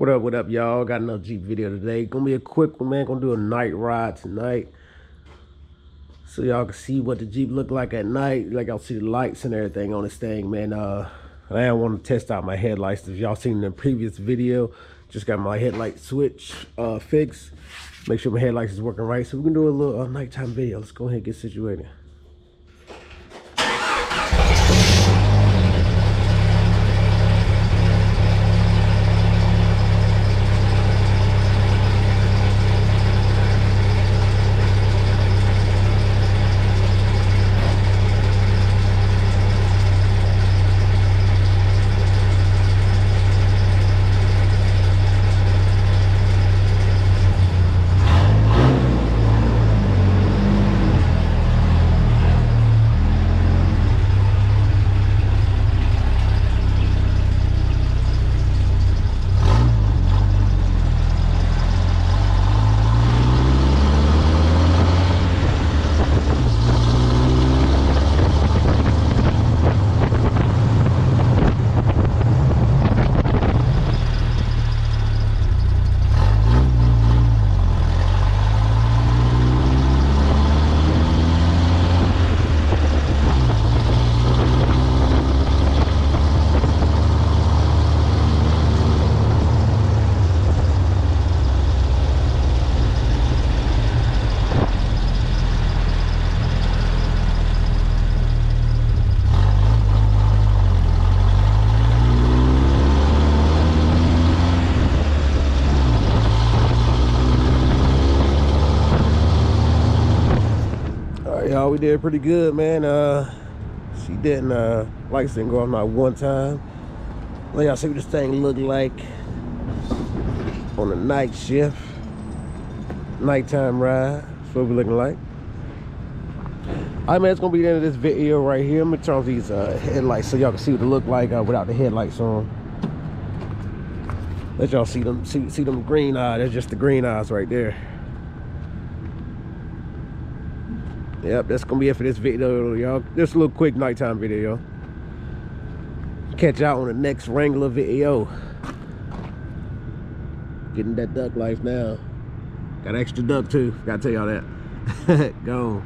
What up, y'all? Got another Jeep video today. Gonna be a quick one, man. Gonna do a night ride tonight, so y'all can see what the Jeep look like at night. Like y'all see the lights and everything on this thing, man. I want to test out my headlights. If y'all seen in the previous video, just got my headlight switch fixed. Make sure my headlights is working right. So we're gonna do a little nighttime video. Let's go ahead and get situated. Y'all, we did pretty good, man. She didn't lights didn't go off not one time. Let y'all see what this thing look like on the night shift, nighttime ride. That's what we're looking like. Alright, man, it's gonna be the end of this video right here. I'm gonna turn off these headlights so y'all can see what it look like without the headlights on. Let y'all see them green eyes. That's just the green eyes right there. Yep, that's gonna be it for this video, y'all. Just a little quick nighttime video, y'all. Catch y'all on the next Wrangler video. Getting that duck life now. Got extra duck too. Gotta tell y'all that. Go.